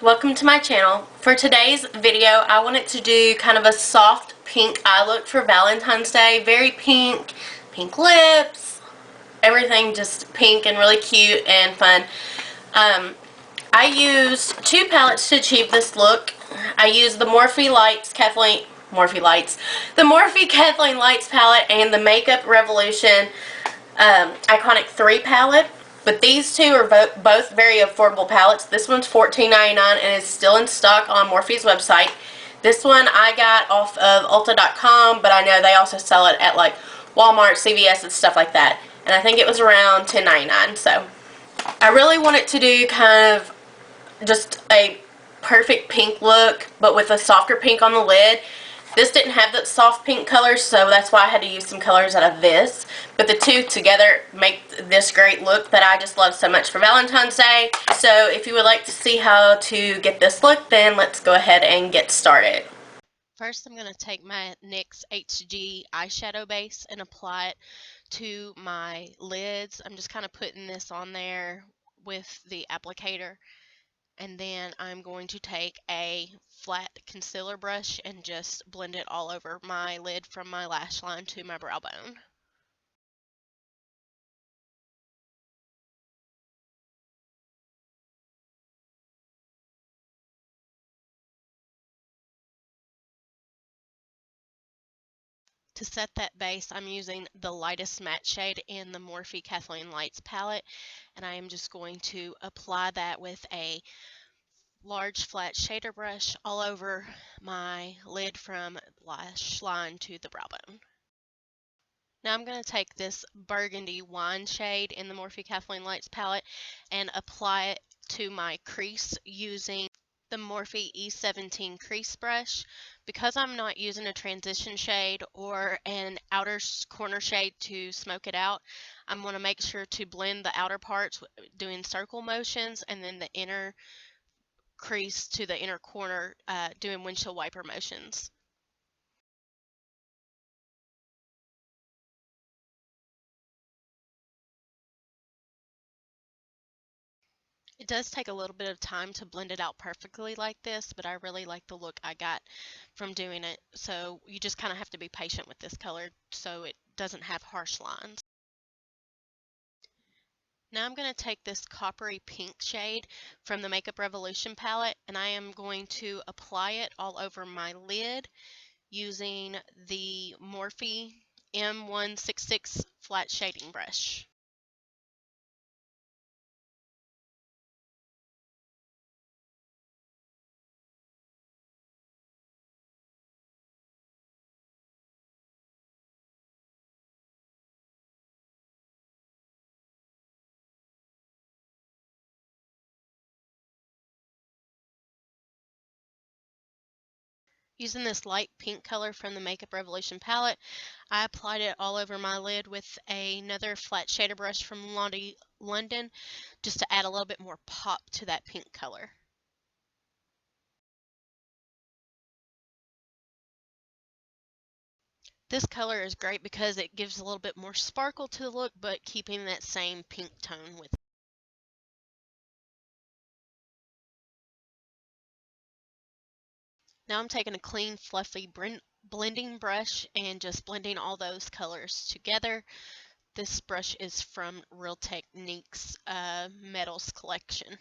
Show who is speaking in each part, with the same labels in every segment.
Speaker 1: Welcome to my channel. For today's video, I wanted to do kind of a soft pink eye look for Valentine's Day. Very pink, pink lips, everything just pink and really cute and fun. I used two palettes to achieve this look. I used the Morphe Kathleen Lights palette and the Makeup Revolution Iconic 3 palette. But these two are both very affordable palettes. This one's $14.99 and is still in stock on Morphe's website. This one I got off of Ulta.com, but I know they also sell it at like Walmart, CVS, and stuff like that. And I think it was around $10.99. So I really wanted to do kind of just a perfect pink look, but with a softer pink on the lid. This didn't have that soft pink color, so that's why I had to use some colors out of this. But the two together make this great look that I just love so much for Valentine's Day. So if you would like to see how to get this look, then let's go ahead and get started.
Speaker 2: First, I'm going to take my NYX HD Eyeshadow Base and apply it to my lids. I'm just kind of putting this on there with the applicator. And then I'm going to take a flat concealer brush and just blend it all over my lid from my lash line to my brow bone. To set that base, I'm using the lightest matte shade in the Morphe KathleenLights Palette, and I am just going to apply that with a large flat shader brush all over my lid from lash line to the brow bone. Now I'm going to take this burgundy wine shade in the Morphe KathleenLights palette and apply it to my crease using the Morphe E17 crease brush. Because I'm not using a transition shade or an outer corner shade to smoke it out, I'm going to make sure to blend the outer parts doing circle motions and then the inner crease to the inner corner doing windshield wiper motions. It does take a little bit of time to blend it out perfectly like this, but I really like the look I got from doing it. So you just kind of have to be patient with this color so it doesn't have harsh lines. Now I'm going to take this coppery pink shade from the Makeup Revolution palette and I am going to apply it all over my lid using the Morphe M166 flat shading brush. Using this light pink color from the Makeup Revolution palette, I applied it all over my lid with another flat shader brush from Lottie London just to add a little bit more pop to that pink color. This color is great because it gives a little bit more sparkle to the look, but keeping that same pink tone with it. Now I'm taking a clean, fluffy blending brush and just blending all those colors together. This brush is from Real Techniques Metals collection.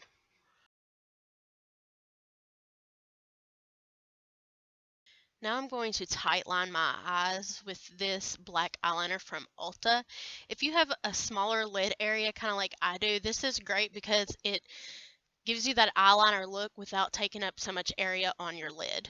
Speaker 2: Now I'm going to tightline my eyes with this black eyeliner from Ulta. If you have a smaller lid area, kind of like I do, this is great because it gives you that eyeliner look without taking up so much area on your lid.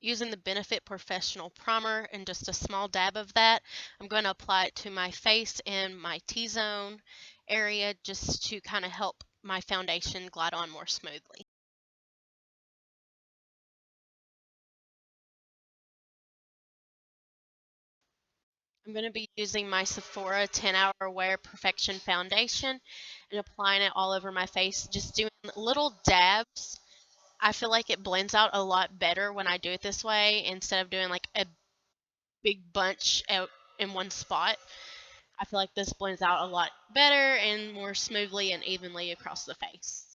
Speaker 2: Using the Benefit POREfessional primer and just a small dab of that, I'm going to apply it to my face and my T-zone area just to kind of help my foundation glide on more smoothly. I'm going to be using my Sephora 10-Hour Wear Perfection Foundation and applying it all over my face, just doing little dabs. I feel like it blends out a lot better when I do it this way instead of doing like a big bunch out in one spot. I feel like this blends out a lot better and more smoothly and evenly across the face.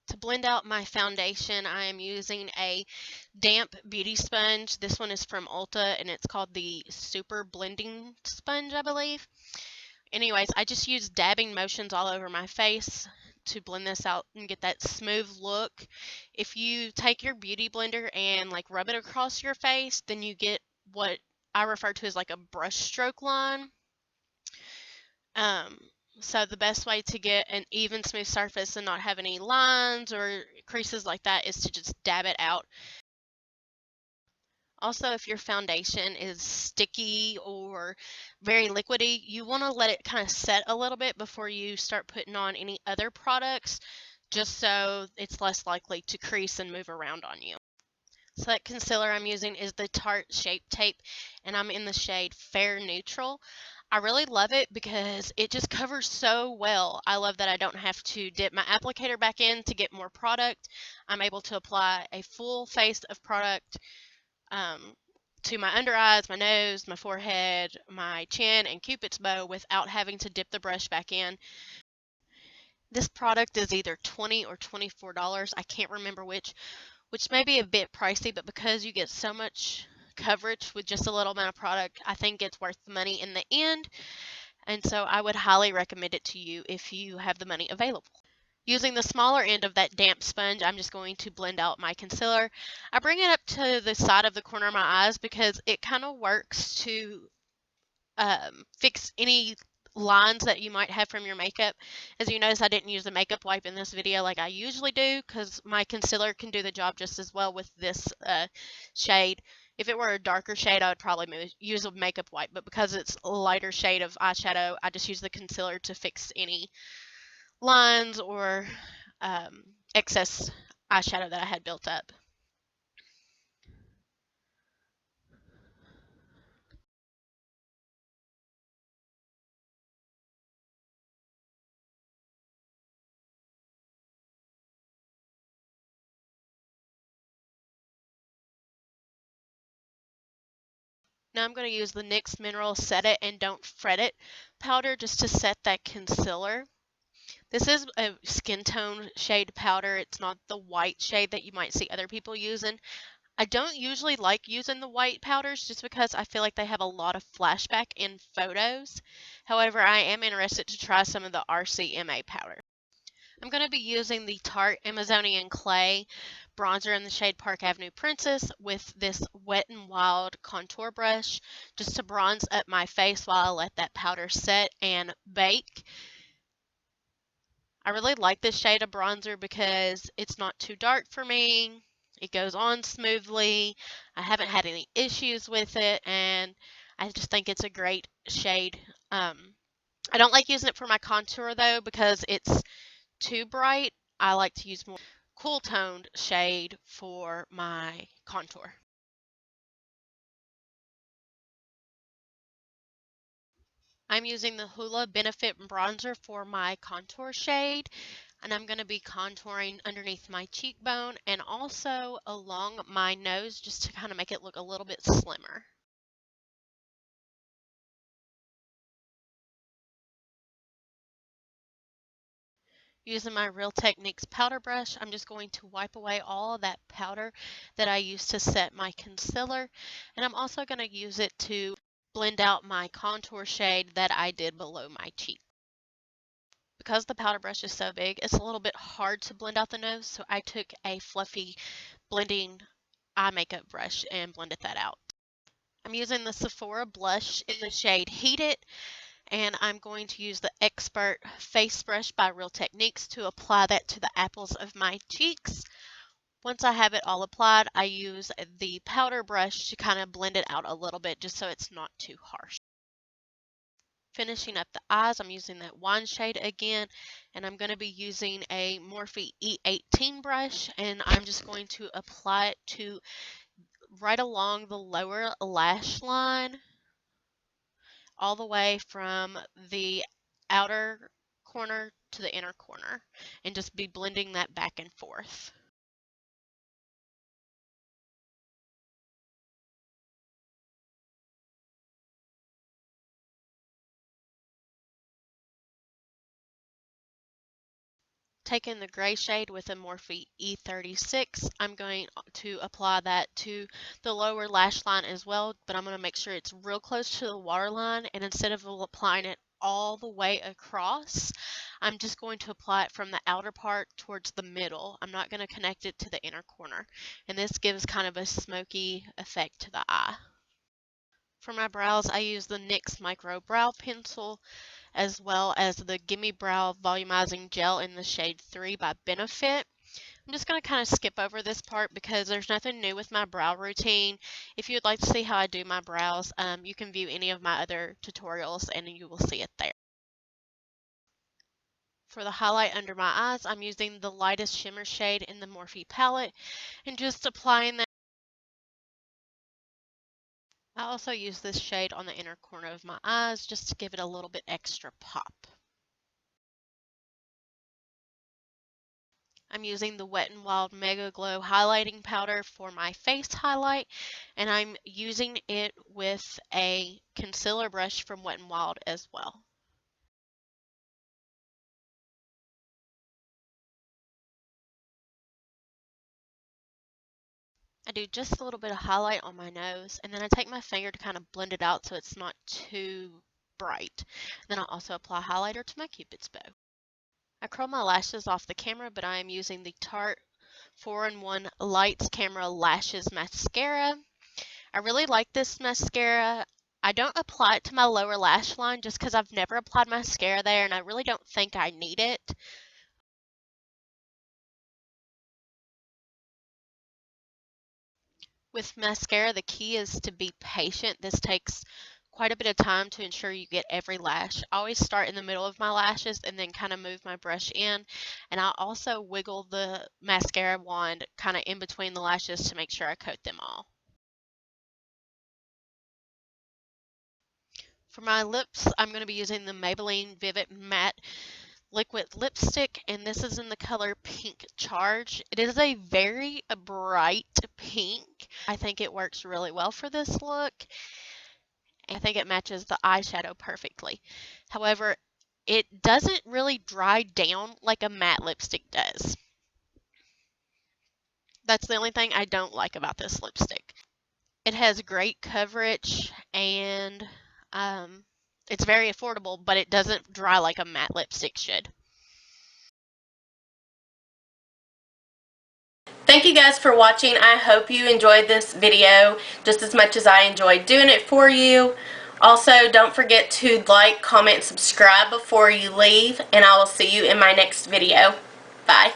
Speaker 2: To blend out my foundation, I am using a damp beauty sponge. This one is from Ulta and it's called the Super Blending Sponge, I believe. Anyways, I just use dabbing motions all over my face to blend this out and get that smooth look. If you take your beauty blender and like rub it across your face, then you get what I refer to as like a brush stroke line. Um, so the best way to get an even smooth surface and not have any lines or creases like that is to just dab it out. Also, if your foundation is sticky or very liquidy, you want to let it kind of set a little bit before you start putting on any other products, just so it's less likely to crease and move around on you. So that concealer I'm using is the Tarte Shape Tape, and I'm in the shade Fair Neutral. I really love it because it just covers so well. I love that I don't have to dip my applicator back in to get more product. I'm able to apply a full face of product to my under eyes, my nose, my forehead, my chin, and Cupid's bow without having to dip the brush back in. This product is either $20 or $24. I can't remember which may be a bit pricey, but because you get so much coverage with just a little amount of product, I think it's worth the money in the end. And so I would highly recommend it to you if you have the money available. Using the smaller end of that damp sponge, I'm just going to blend out my concealer. I bring it up to the side of the corner of my eyes because it kind of works to fix any lines that you might have from your makeup. As you notice, I didn't use a makeup wipe in this video like I usually do because my concealer can do the job just as well with this shade. If it were a darker shade, I would probably use a makeup wipe, but because it's a lighter shade of eyeshadow, I just use the concealer to fix any lines or excess eyeshadow that I had built up. Now I'm going to use the NYX Mineral Set It and Don't Fret It powder just to set that concealer. This is a skin tone shade powder. It's not the white shade that you might see other people using. I don't usually like using the white powders just because I feel like they have a lot of flashback in photos. However, I am interested to try some of the RCMA powder. I'm going to be using the Tarte Amazionian Clay Bronzer in the shade Park Avenue Princess with this Wet n Wild contour brush just to bronze up my face while I let that powder set and bake. I really like this shade of bronzer because it's not too dark for me. It goes on smoothly. I haven't had any issues with it, and I just think it's a great shade. I don't like using it for my contour though because it's too bright. I like to use more cool toned shade for my contour. I'm using the Hoola Benefit Bronzer for my contour shade, and I'm going to be contouring underneath my cheekbone and also along my nose just to kind of make it look a little bit slimmer. Using my Real Techniques powder brush, I'm just going to wipe away all of that powder that I used to set my concealer, and I'm also going to use it to blend out my contour shade that I did below my cheek. Because the powder brush is so big, it's a little bit hard to blend out the nose, so I took a fluffy blending eye makeup brush and blended that out. I'm using the Sephora blush in the shade Heat It, and I'm going to use the Expert Face Brush by Real Techniques to apply that to the apples of my cheeks. Once I have it all applied, I use the powder brush to kind of blend it out a little bit just so it's not too harsh. Finishing up the eyes, I'm using that wine shade again, and I'm going to be using a Morphe E17 brush, and I'm just going to apply it to right along the lower lash line, all the way from the outer corner to the inner corner, and just be blending that back and forth. Taking the gray shade with a Morphe E36, I'm going to apply that to the lower lash line as well, but I'm going to make sure it's real close to the waterline, and instead of applying it all the way across, I'm just going to apply it from the outer part towards the middle. I'm not going to connect it to the inner corner, and this gives kind of a smoky effect to the eye. For my brows, I use the NYX Micro Brow Pencil, as well as the Gimme Brow Volumizing Gel in the shade 3 by Benefit. I'm just going to kind of skip over this part because there's nothing new with my brow routine. If you would like to see how I do my brows, you can view any of my other tutorials and you will see it there. For the highlight under my eyes, I'm using the lightest shimmer shade in the Morphe palette and just applying that. I also use this shade on the inner corner of my eyes just to give it a little bit extra pop. I'm using the Wet n Wild Mega Glow highlighting powder for my face highlight, and I'm using it with a concealer brush from Wet n Wild as well. I do just a little bit of highlight on my nose, and then I take my finger to kind of blend it out so it's not too bright. Then I'll also apply highlighter to my Cupid's bow. I curl my lashes off the camera, but I am using the Tarte 4-in-1 Lights Camera Lashes Mascara. I really like this mascara. I don't apply it to my lower lash line just because I've never applied mascara there, and I really don't think I need it. With mascara, the key is to be patient. This takes quite a bit of time to ensure you get every lash. I always start in the middle of my lashes and then kind of move my brush in, and I also wiggle the mascara wand kind of in between the lashes to make sure I coat them all. For my lips, I'm going to be using the Maybelline Vivid Matte Liquid Lipstick, and this is in the color Pink Charge. It is a very bright pink. I think it works really well for this look. I think it matches the eyeshadow perfectly. However, it doesn't really dry down like a matte lipstick does. That's the only thing I don't like about this lipstick. It has great coverage and it's very affordable, but it doesn't dry like a matte lipstick should.
Speaker 1: Thank you guys for watching. I hope you enjoyed this video just as much as I enjoyed doing it for you. Also, don't forget to like, comment, and subscribe before you leave, and I will see you in my next video. Bye.